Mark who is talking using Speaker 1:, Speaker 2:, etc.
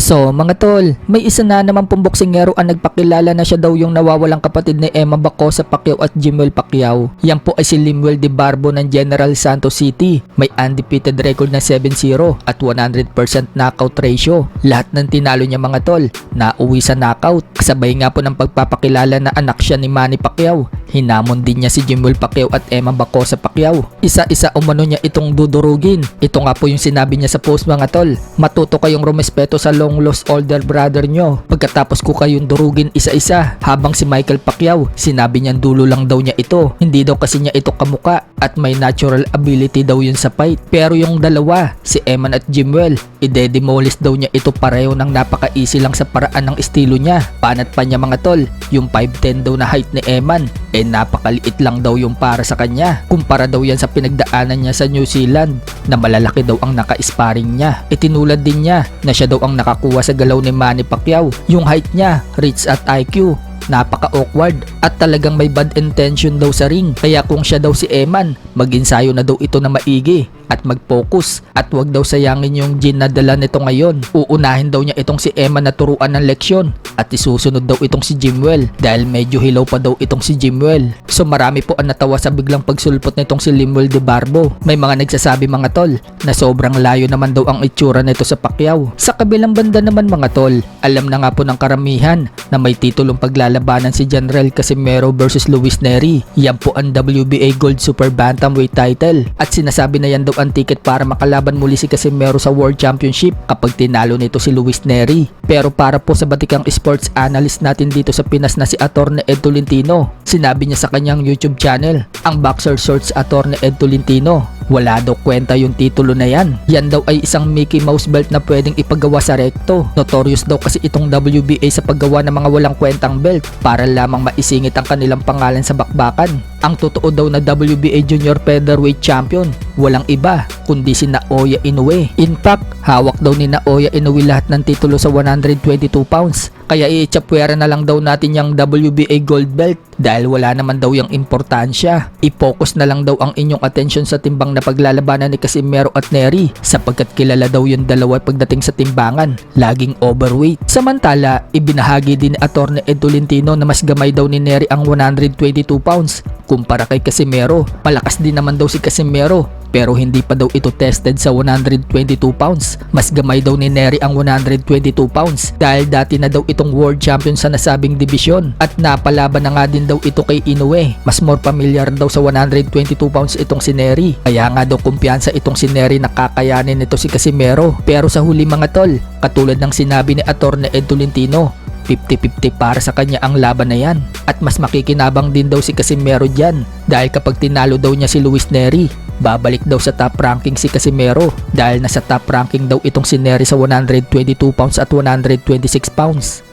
Speaker 1: So mga tol, may isa na naman pong boksingero ang nagpakilala na siya daw yung nawawalang kapatid ni Emma Bacosa Pacquiao at Jimwell Pacquiao. Yan po ay si Lemuel De Barbo ng General Santos City. May undefeated record na 7-0 at 100% knockout ratio. Lahat ng tinalo niya mga tol, nauwi sa knockout. Kasabay nga po ng pagpapakilala na anak siya ni Manny Pacquiao. Hinamon din niya si Jimwell Pacquiao at Emma Bacosa Pacquiao. Isa-isa umano niya itong dudurugin. Ito nga po yung sinabi niya sa post mga tol. Matuto kayong rumespeto sa long lost older brother nyo. Pagkatapos ko kayong durugin isa-isa. Habang si Michael Pacquiao, sinabi niyang dulo lang daw niya ito. Hindi daw kasi niya ito kamuka at may natural ability daw yun sa fight. Pero yung dalawa, si Eman at Jimwell, ide-demolish daw niya ito pareho ng napaka-easy lang sa paraan ng estilo niya. Panat pa niya mga tol, yung 5'10 daw na height ni Eman, napakaliit lang daw yung para sa kanya. Kumpara daw yan sa pinagdaanan niya sa New Zealand na malalaki daw ang naka-sparring niya. Itinulad din niya na siya daw ang nakakuha sa galaw ni Manny Pacquiao. Yung height niya, reach at IQ, napaka-awkward at talagang may bad intention daw sa ring. Kaya kung siya daw si Eman, mag-ensayo na daw ito na maigi at mag-focus at wag daw sayangin yung gin na dala nito ngayon. Uunahin daw niya itong si Emma na turuan ng leksyon at isusunod daw itong si Jimwell dahil medyo hilaw pa daw itong si Jimwell. So marami po ang natawa sa biglang pagsulpot nitong si Lemuel De Barbo. May mga nagsasabi mga tol na sobrang layo naman daw ang itsura nito sa Pacquiao. Sa kabilang banda naman mga tol, alam na nga po ng karamihan na may titulong paglalabanan si General Casimero versus Luis Nery. Yan po ang WBA Gold Super Bantamweight title at sinasabi na yan daw ang ticket para makalaban muli si Casimero sa World Championship kapag tinalo nito si Luis Nery. Pero para po sa batikang sports analyst natin dito sa Pinas na si Atty. Ed Tolentino, sinabi niya sa kanyang YouTube channel, ang boxer shorts Atty. Ed Tolentino, wala daw kwenta yung titulo na yan. Yan daw ay isang Mickey Mouse belt na pwedeng ipagawa sa rekto. Notorious daw kasi itong WBA sa paggawa ng mga walang kwentang belt para lamang maisingit ang kanilang pangalan sa bakbakan. Ang totoo daw na WBA Junior Featherweight Champion, walang iba kundi si Naoya Inoue. In fact, hawak daw ni Naoya Inoue lahat ng titulo sa 122 pounds. Kaya i-chapwera na lang daw natin yung WBA Gold Belt dahil wala naman daw yung importansya. I-focus na lang daw ang inyong atensyon sa timbang na paglalabanan ni Casimero at Nery sapagkat kilala daw yung dalawa pagdating sa timbangan, laging overweight. Samantala, ibinahagi din ni Atty. Ed Tolentino na mas gamay daw ni Nery ang 122 pounds kumpara kay Casimero. Malakas din naman daw si Casimero pero hindi pa daw ito tested sa 122 pounds. Mas gamay daw ni Nery ang 122 pounds dahil dati na daw itong world champion sa nasabing dibisyon at napalaban na nga din daw ito kay Inoue. Mas more familiar daw sa 122 pounds itong si Nery. Kaya nga daw kumpiyansa itong si Nery na kakayanin nito si Casimero. Pero sa huli mga tol, katulad ng sinabi ni Atty. Ed Tolentino, 50-50 para sa kanya ang laban na yan. At mas makikinabang din daw si Casimero dyan dahil kapag tinalo daw niya si Luis Nery, babalik daw sa top ranking si Casimero dahil nasa top ranking daw itong si Nery sa 122 pounds at 126 pounds.